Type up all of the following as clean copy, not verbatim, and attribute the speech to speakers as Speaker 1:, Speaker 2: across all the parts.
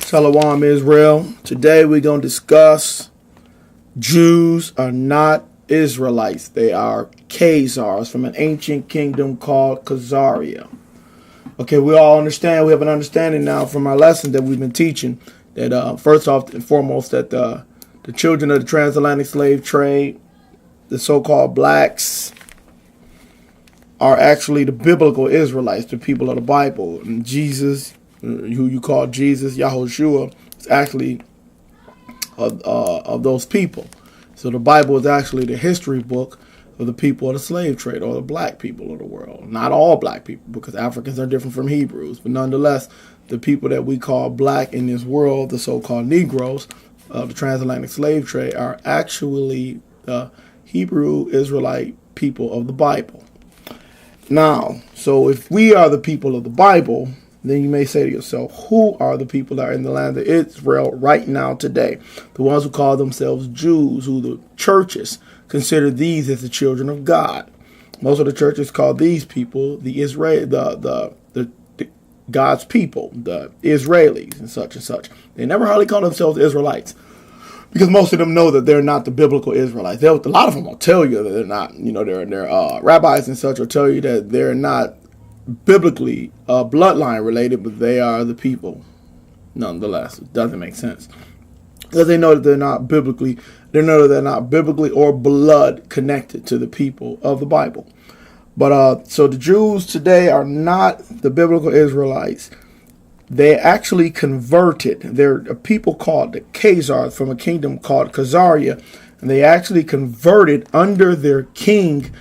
Speaker 1: Shalom Israel. Today we're going to discuss Jews are not Israelites. They are Khazars from an ancient kingdom called Khazaria. Okay, we all understand. We have an understanding now from our lesson that we've been teaching that first off and foremost that the children of the transatlantic slave trade, the so-called blacks, are actually the biblical Israelites, the people of the Bible. And Jesus, who you call Jesus, Yahushua, is actually of those people. So the Bible is actually the history book of the people of the slave trade, or the black people of the world. Not all black people, because Africans are different from Hebrews, but nonetheless, the people that we call black in this world, the so-called Negroes of the transatlantic slave trade, are actually the Hebrew Israelite people of the Bible. Now, so if we are the people of the Bible, then you may say to yourself, who are the people that are in the land of Israel right now today? The ones who call themselves Jews, who the churches consider these as the children of God. Most of the churches call these people the God's people, the Israelis and such and such. They never hardly call themselves Israelites, because most of them know that they're not the biblical Israelites. A lot of them will tell you that they're not. You know, their rabbis and such will tell you that they're not biblically bloodline related, but they are the people. Nonetheless, it doesn't make sense, because they know that they're not biblically. They know that they're not biblically or blood connected to the people of the Bible. But so the Jews today are not the biblical Israelites. They actually converted. They're a people called the Khazars from a kingdom called Khazaria, and they actually converted under their king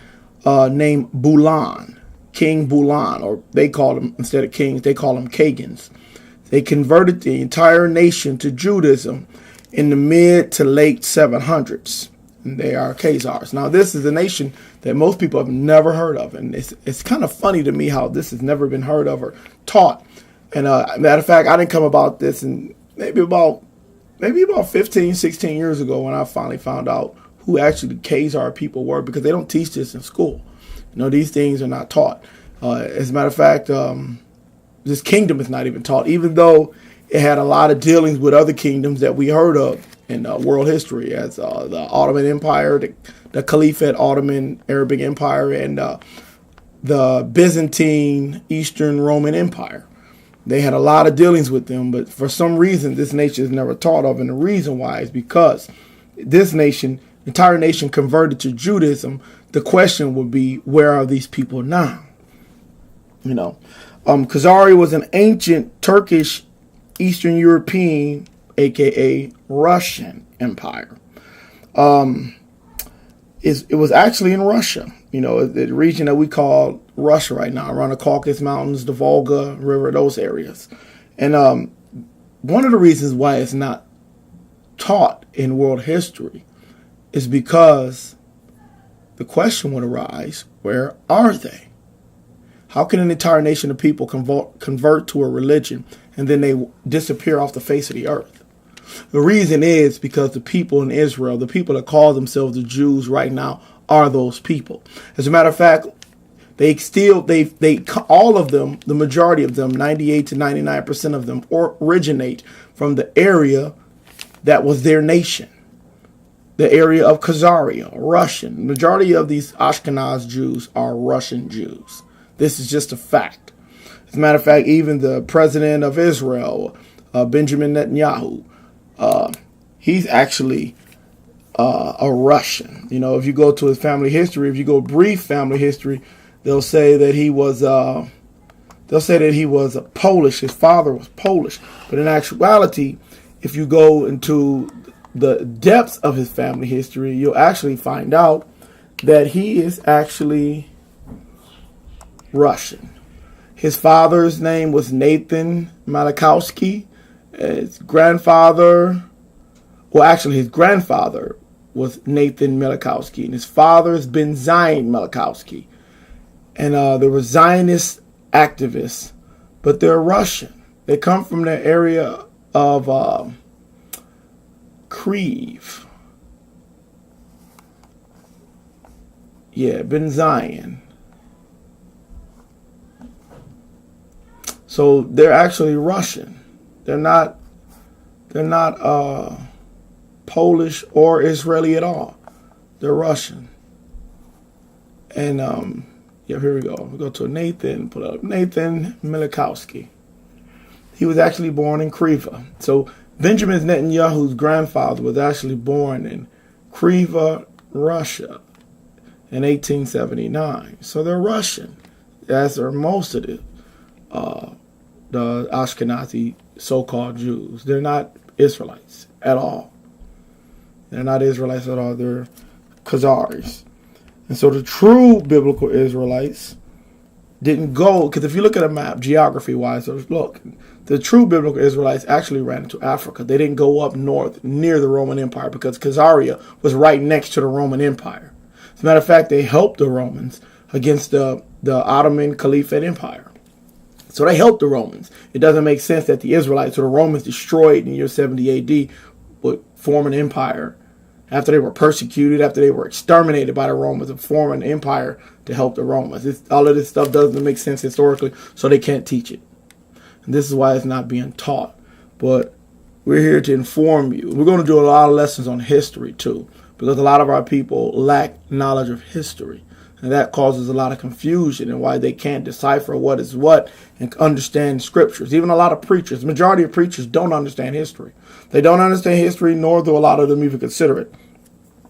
Speaker 1: named Bulan, King Bulan, or they call him, instead of kings, they call them Khagans. They converted the entire nation to Judaism in the mid to late 700s. And they are Khazars. Now, this is a nation that most people have never heard of, and it's kind of funny to me how this has never been heard of or taught. And matter of fact, I didn't come about this in maybe about 15, 16 years ago, when I finally found out who actually the Khazar people were, because they don't teach this in school. You know, these things are not taught. As a matter of fact, this kingdom is not even taught, even though it had a lot of dealings with other kingdoms that we heard of in world history, as the Ottoman Empire, the Caliphate Ottoman Arabic Empire, and the Byzantine Eastern Roman Empire. They had a lot of dealings with them, but for some reason, this nation is never taught of. And the reason why is because this nation, entire nation, converted to Judaism. The question would be, where are these people now? You know, Khazaria was an ancient Turkish, Eastern European, aka Russian empire. It was actually in Russia. You know, the region that we call Russia right now, around the Caucasus Mountains, the Volga River, those areas. And one of the reasons why it's not taught in world history is because the question would arise, where are they? How can an entire nation of people convert to a religion and then they disappear off the face of the earth? The reason is because the people in Israel, the people that call themselves the Jews right now, are those people. As a matter of fact, all of them, the majority of them, 98 to 99% of them, originate from the area that was their nation, the area of Khazaria, Russian. The majority of these Ashkenaz Jews are Russian Jews. This is just a fact. As a matter of fact, even the president of Israel, Benjamin Netanyahu, he's actually a Russian. You know, if you go to his family history, if you go brief family history, they'll say that he was Polish. His father was Polish. But in actuality, if you go into the depths of his family history, you'll actually find out that he is actually Russian. His father's name was Nathan Malachowski. His grandfather was Nathan Malachowski, and his father's been Zion Malachowski. And they were Zionist activists, but they're Russian. They come from the area of Kyiv. Yeah, Ben Zion. So they're actually Russian. They're not They're not Polish or Israeli at all. They're Russian. And yeah, here we go. We go to Nathan. Put up Nathan Milikowski. He was actually born in Kriva. So Benjamin Netanyahu's grandfather was actually born in Kriva, Russia, in 1879. So they're Russian, as are most of the Ashkenazi so-called Jews. They're not Israelites at all. They're not Israelites at all. They're Khazars. And so the true biblical Israelites didn't go, because if you look at a map, geography-wise, look, the true biblical Israelites actually ran into Africa. They didn't go up north near the Roman Empire because Khazaria was right next to the Roman Empire. As a matter of fact, they helped the Romans against the Ottoman Caliphate Empire. So they helped the Romans. It doesn't make sense that the Israelites or the Romans destroyed in the year 70 AD would form an empire after they were persecuted, after they were exterminated by the Romans, and form an empire to help the Romans. All of this stuff doesn't make sense historically, so they can't teach it. And this is why it's not being taught. But we're here to inform you. We're going to do a lot of lessons on history too, because a lot of our people lack knowledge of history. And that causes a lot of confusion and why they can't decipher what is what and understand scriptures. Even a lot of preachers, the majority of preachers don't understand history. They don't understand history, nor do a lot of them even consider it.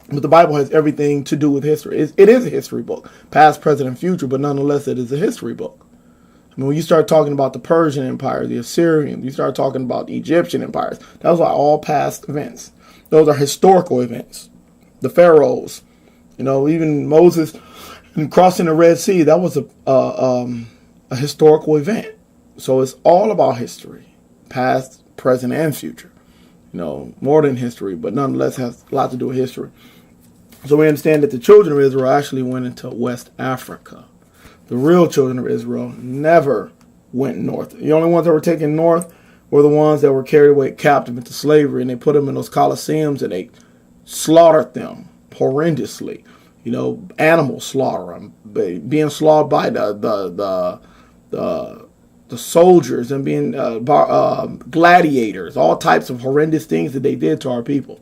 Speaker 1: But the Bible has everything to do with history. It is a history book, past, present, and future, but nonetheless, it is a history book. I mean, when you start talking about the Persian Empire, the Assyrian, you start talking about the Egyptian empires, those are all past events. Those are historical events. The pharaohs, even Moses and crossing the Red Sea, that was a historical event. So it's all about history, past, present, and future. More than history, but nonetheless has a lot to do with history. So we understand that the children of Israel actually went into West Africa. The real children of Israel never went north. The only ones that were taken north were the ones that were carried away captive into slavery, and they put them in those coliseums and they slaughtered them horrendously. Animal slaughter, being slaughtered by the soldiers and being gladiators, all types of horrendous things that they did to our people.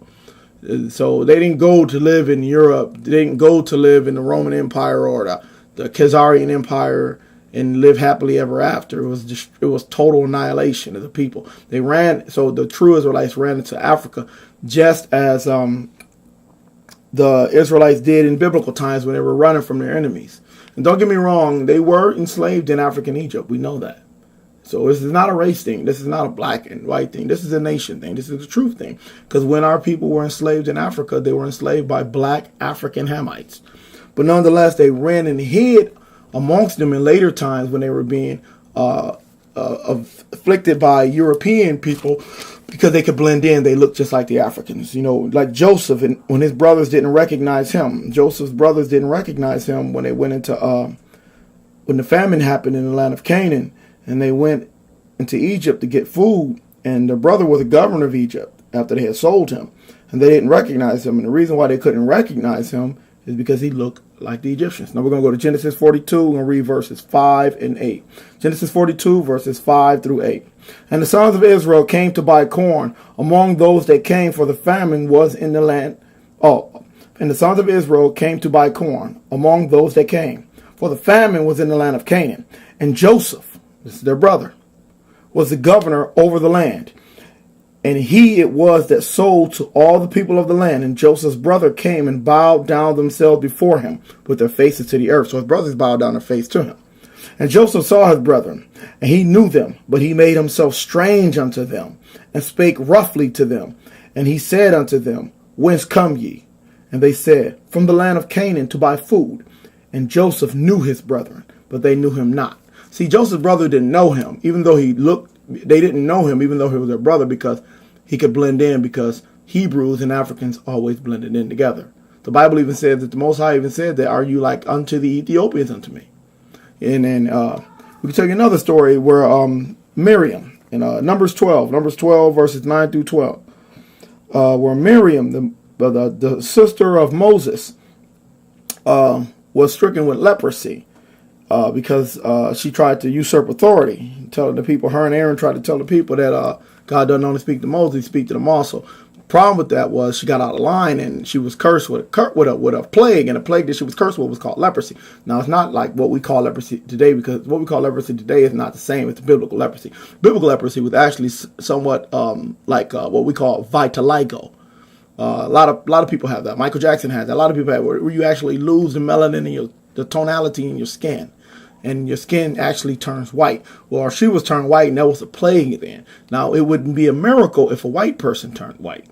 Speaker 1: So they didn't go to live in Europe. They didn't go to live in the Roman Empire or the Khazarian Empire and live happily ever after. It was total annihilation of the people. They ran. So the true Israelites ran into Africa, just as the Israelites did in biblical times when they were running from their enemies. And don't get me wrong, they were enslaved in African Egypt. We know that. So this is not a race thing. This is not a black and white thing. This is a nation thing. This is a truth thing. Because when our people were enslaved in Africa, they were enslaved by black African Hamites. But nonetheless, they ran and hid amongst them in later times when they were being afflicted by European people, because they could blend in. They looked just like the Africans. Like Joseph, and when his brothers didn't recognize him. Joseph's brothers didn't recognize him when they went into, when the famine happened in the land of Canaan, and they went into Egypt to get food, and their brother was the governor of Egypt after they had sold him, and they didn't recognize him. And the reason why they couldn't recognize him is because he looked like the Egyptians. Now we're going to go to Genesis 42. We're going to read verses 5 and 8. Genesis 42, verses 5 through 8. And the sons of Israel came to buy corn among those that came, for the famine was in the land. And the sons of Israel came to buy corn among those that came, for the famine was in the land of Canaan. And Joseph, this is their brother, was the governor over the land. And he it was that sold to all the people of the land. And Joseph's brother came and bowed down themselves before him with their faces to the earth. So his brothers bowed down their face to him. And Joseph saw his brethren, and he knew them, but he made himself strange unto them, and spake roughly to them. And he said unto them, Whence come ye? And they said, From the land of Canaan to buy food. And Joseph knew his brethren, but they knew him not. See, Joseph's brother didn't know him, even though they didn't know him, even though he was their brother, because he could blend in, because Hebrews and Africans always blended in together. The Bible even says that the Most High even said that, Are you like unto the Ethiopians unto me? And then we can tell you another story where Miriam, in Numbers 12 verses 9 through 12, where Miriam, the sister of Moses, was stricken with leprosy. because she tried to usurp authority, telling the people, her and Aaron tried to tell the people that God doesn't only speak to Moses, he speaks to them also. Problem with that was she got out of line and she was cursed with a plague, and the plague that she was cursed with was called leprosy. Now, it's not like what we call leprosy today, because what we call leprosy today is not the same as the biblical leprosy. Biblical leprosy was actually somewhat like what we call vitiligo. A lot of people have that. Michael Jackson has that. A lot of people have where you actually lose the melanin in the tonality in your skin, and your skin actually turns white. Well, she was turned white, and that was a plague then. Now, it wouldn't be a miracle if a white person turned white.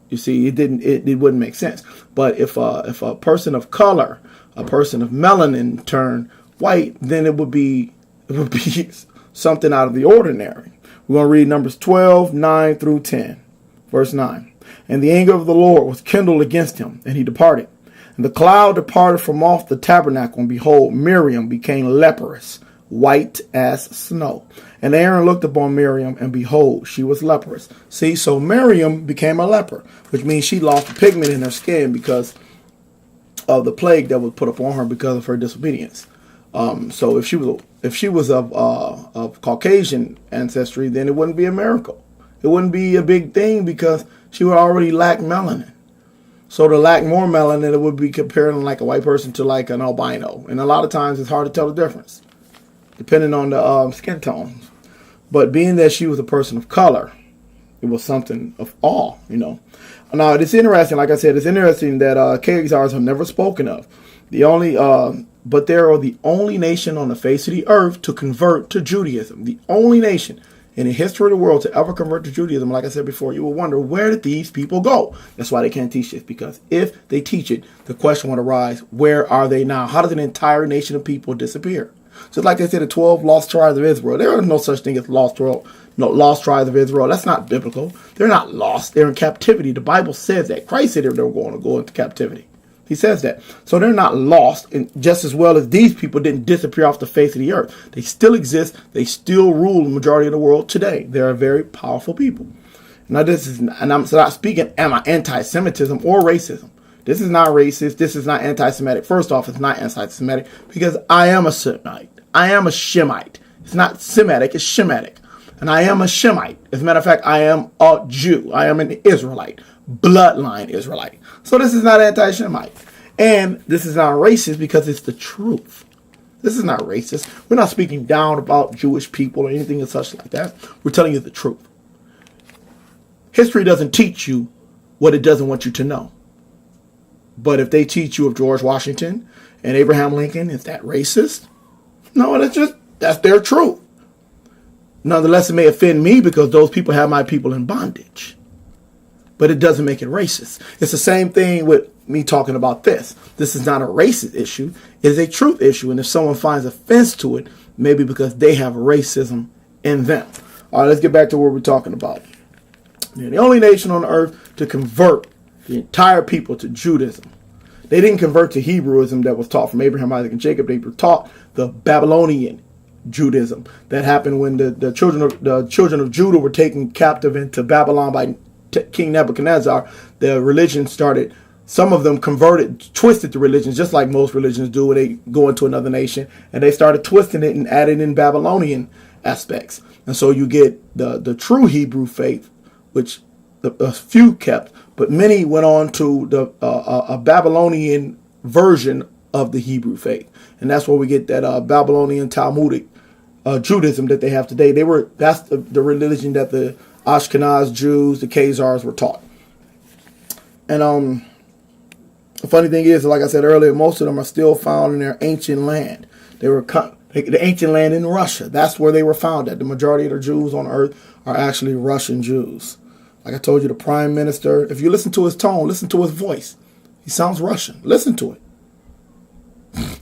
Speaker 1: You see, it wouldn't make sense. But if a person of color, a person of melanin turned white, then it would be something out of the ordinary. We're going to read Numbers 12, 9 through 10. Verse 9. And the anger of the Lord was kindled against him, and he departed. And the cloud departed from off the tabernacle, and behold, Miriam became leprous, white as snow. And Aaron looked upon Miriam, and behold, she was leprous. See, so Miriam became a leper, which means she lost the pigment in her skin because of the plague that was put upon her because of her disobedience. So if she was of Caucasian ancestry, then it wouldn't be a miracle. It wouldn't be a big thing because she would already lack melanin. So to lack more melanin, it would be comparing like a white person to like an albino. And a lot of times it's hard to tell the difference, depending on the skin tones. But being that she was a person of color, it was something of awe, Now, it's interesting, like I said, it's interesting that Khazars are never spoken of. But they are the only nation on the face of the earth to convert to Judaism. The only nation in the history of the world to ever convert to Judaism. Like I said before, you will wonder, where did these people go? That's why they can't teach this, because if they teach it, the question would arise, where are they now? How does an entire nation of people disappear? Just like they said, the 12 lost tribes of Israel. There is no such thing as lost tribes of Israel. That's not biblical. They're not lost. They're in captivity. The Bible says that. Christ said they were going to go into captivity. He says that. So they're not lost, and just as well as these people didn't disappear off the face of the earth. They still exist. They still rule the majority of the world today. They're a very powerful people. Now, I'm not speaking anti-Semitism or racism. This is not racist. This is not anti-Semitic. First off, it's not anti-Semitic because I am a Semite. I am a Shemite. It's not Semitic, it's Shemitic. And I am a Shemite. As a matter of fact, I am a Jew. I am an Israelite. Bloodline Israelite. So this is not anti-Shemite. And this is not racist because it's the truth. This is not racist. We're not speaking down about Jewish people or anything as such like that. We're telling you the truth. History doesn't teach you what it doesn't want you to know. But if they teach you of George Washington and Abraham Lincoln, is that racist? No, that's their truth. Nonetheless, it may offend me because those people have my people in bondage. But it doesn't make it racist. It's the same thing with me talking about this. This is not a racist issue. It is a truth issue. And if someone finds offense to it, maybe because they have racism in them. All right, let's get back to what we're talking about. They're the only nation on earth to convert the entire people to Judaism. They didn't convert to Hebrewism that was taught from Abraham, Isaac, and Jacob. They were taught the Babylonian Judaism that happened when the children of Judah were taken captive into Babylon by King Nebuchadnezzar. The religion started. Some of them twisted the religions, just like most religions do when they go into another nation, and they started twisting it and adding in Babylonian aspects. And so you get the true Hebrew faith, which a few kept, but many went on to a Babylonian version of the Hebrew faith, and that's where we get that Babylonian Talmudic Judaism that they have today. That's the religion that the Ashkenaz Jews, the Khazars, were taught. And the funny thing is, like I said earlier, most of them are still found in their ancient land. The ancient land in Russia. That's where they were found at. The majority of the Jews on earth are actually Russian Jews. Like I told you, the prime minister, if you listen to his tone, listen to his voice, he sounds Russian. Listen to it.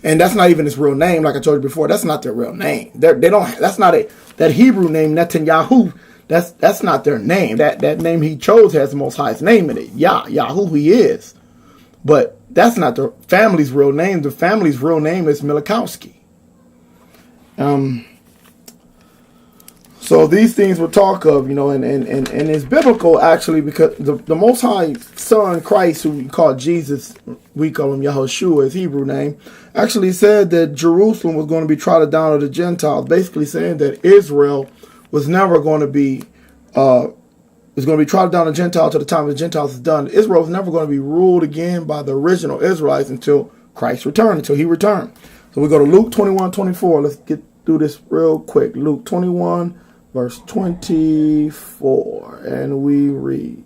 Speaker 1: And that's not even his real name. Like I told you before, that's not their real name. That's not that Hebrew name, Netanyahu. That's not their name. That name he chose has the most highest name in it. Yahoo he is. But that's not the family's real name. The family's real name is Milikowski. So these things we'll talk of, and it's biblical actually, because the Most High Son, Christ, who we call Jesus, we call him Yahushua, his Hebrew name, actually said that Jerusalem was going to be trodden down of the Gentiles, basically saying that Israel was never going to be, was going to be trodden down to Gentiles till the time the Gentiles is done. Israel was never going to be ruled again by the original Israelites until Christ returned, until he returned. So we go to Luke 21:24. Let's get through this real quick. Luke 21, verse 24. And we read.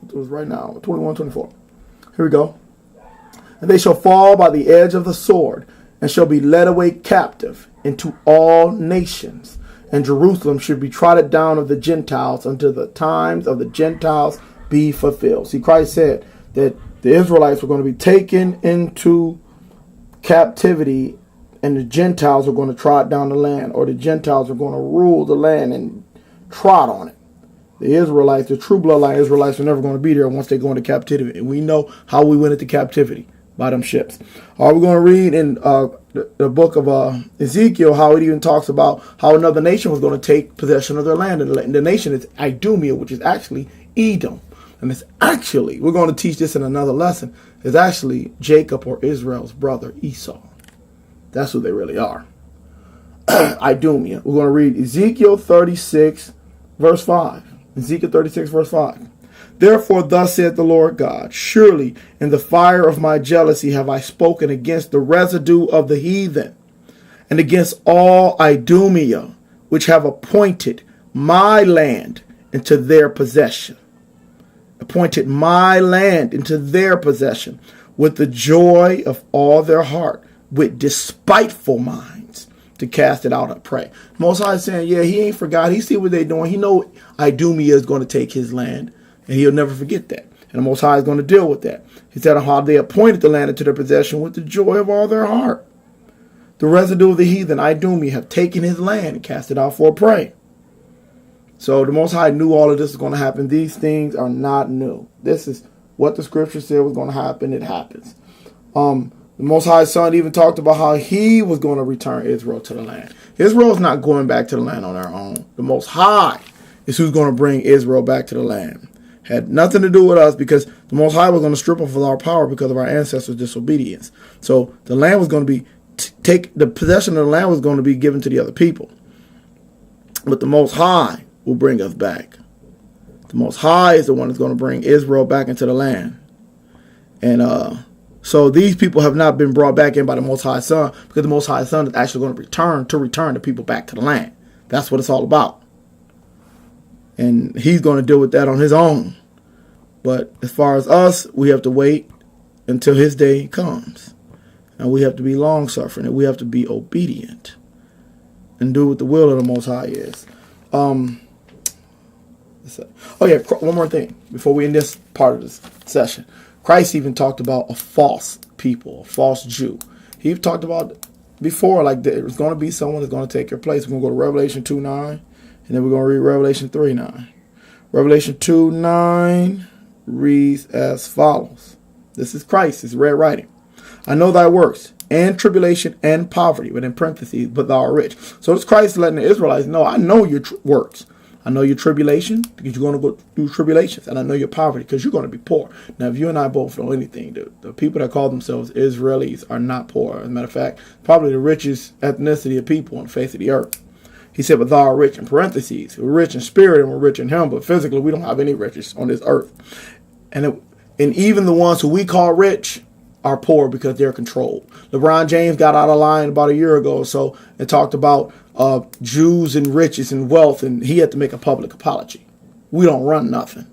Speaker 1: It was right now. 21:24. Here we go. And they shall fall by the edge of the sword, and shall be led away captive into all nations. And Jerusalem should be trodden down of the Gentiles until the times of the Gentiles be fulfilled. See, Christ said that the Israelites were going to be taken into captivity, and the Gentiles were going to trot down the land, or the Gentiles were going to rule the land and trot on it. The Israelites, the true bloodline Israelites, are never going to be there once they go into captivity. And we know how we went into captivity, by them ships. We're going to read in the book of Ezekiel how it even talks about how another nation was going to take possession of their land. And the nation is Idumea, which is actually Edom. And it's actually, we're going to teach this in another lesson, it's actually Jacob or Israel's brother Esau. That's who they really are. Idumea. We're going to read Ezekiel 36, verse 5. Ezekiel 36, verse 5. Therefore, thus saith the Lord God, surely in the fire of my jealousy have I spoken against the residue of the heathen, and against all Idumea, which have appointed my land into their possession. Appointed my land into their possession, with the joy of all their heart, with despiteful minds, to cast it out of prey. Most High is saying, yeah, he ain't forgot. He see what they're doing. He know Idumea is going to take his land, and he'll never forget that. And the Most High is going to deal with that. He said how they appointed the land into their possession with the joy of all their heart. The residue of the heathen, Idumea, have taken his land and cast it out for a prey. So the Most High knew all of this was going to happen. These things are not new. This is what the scripture said was going to happen. It happens. The Most High's Son even talked about how he was going to return Israel to the land. Israel is not going back to the land on their own. The Most High is who's going to bring Israel back to the land. Had nothing to do with us, because the Most High was going to strip us of our power because of our ancestors' disobedience. So the land was going to be the possession of the land was going to be given to the other people. But the Most High will bring us back. The Most High is the one that's going to bring Israel back into the land. And so these people have not been brought back in by the Most High Son, because the Most High Son is actually going to return the people back to the land. That's what it's all about. And he's going to deal with that on his own. But as far as us, we have to wait until his day comes. And we have to be long-suffering, and we have to be obedient and do what the will of the Most High is. Oh yeah, one more thing before we end this part of this session. Christ even talked about a false people, a false Jew. He talked about before, like there's going to be someone that's going to take your place. We're going to go to Revelation 2:9, and then we're going to read Revelation 3:9. Revelation 2:9 reads as follows. This is Christ, it's red writing. I know thy works, and tribulation, and poverty, but in parentheses, but thou art rich. So it's Christ letting the Israelites know, I know your works. I know your tribulation, because you're going to go through tribulations. And I know your poverty, because you're going to be poor. Now, if you and I both know anything, the people that call themselves Israelis are not poor. As a matter of fact, probably the richest ethnicity of people on the face of the earth. He said, but thou art rich, in parentheses. We're rich in spirit and we're rich in him, but physically we don't have any riches on this earth. And even the ones who we call rich are poor because they're controlled. LeBron James got out of line about a year ago or so and talked about Jews and riches and wealth, and he had to make a public apology. We don't run nothing.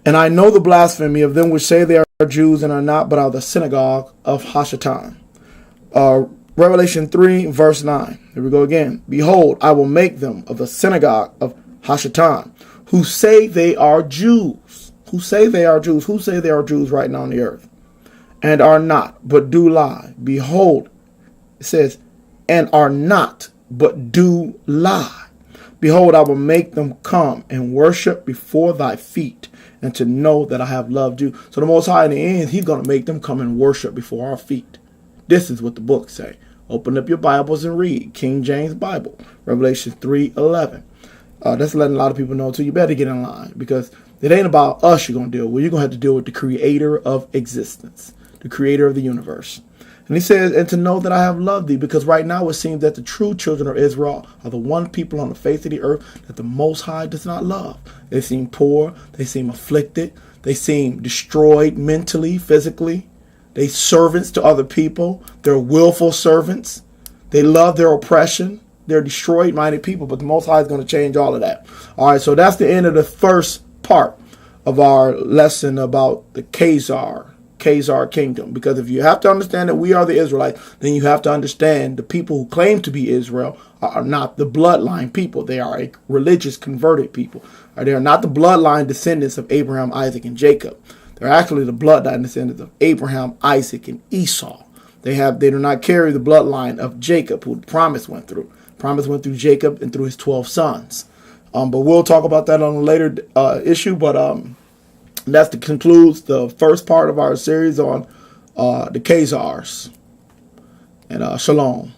Speaker 1: And I know the blasphemy of them which say they are Jews and are not, but are the synagogue of Hashatan. Revelation 3, verse 9. Here we go again. Behold, I will make them of the synagogue of Hashatan, who say they are Jews. Who say they are Jews. Who say they are Jews right now on the earth? And are not, but do lie. Behold, it says, and are not, but do lie. Behold, I will make them come and worship before thy feet, and to know that I have loved you. So the Most High in the end, he's going to make them come and worship before our feet. This is what the books say. Open up your Bibles and read King James Bible, Revelation 3:11. That's letting a lot of people know too. You better get in line, because it ain't about us you're going to deal with. You're going to have to deal with the creator of existence, the creator of the universe. And he says, and to know that I have loved thee, because right now it seems that the true children of Israel are the one people on the face of the earth that the Most High does not love. They seem poor. They seem afflicted. They seem destroyed mentally, physically. They servants to other people. They're willful servants. They love their oppression. They're destroyed-minded people, but the Most High is going to change all of that. All right, so that's the end of the first part of our lesson about the Khazar kingdom. Because if you have to understand that we are the Israelites, then you have to understand the people who claim to be Israel are not the bloodline people. They are a religious converted people. They are not the bloodline descendants of Abraham, Isaac, and Jacob. They're actually the bloodline descendants of Abraham, Isaac, and Esau. They do not carry the bloodline of Jacob, who the promise went through. Promise went through Jacob and through his 12 sons. But we'll talk about that on a later issue. But that concludes the first part of our series on the Khazars. And shalom.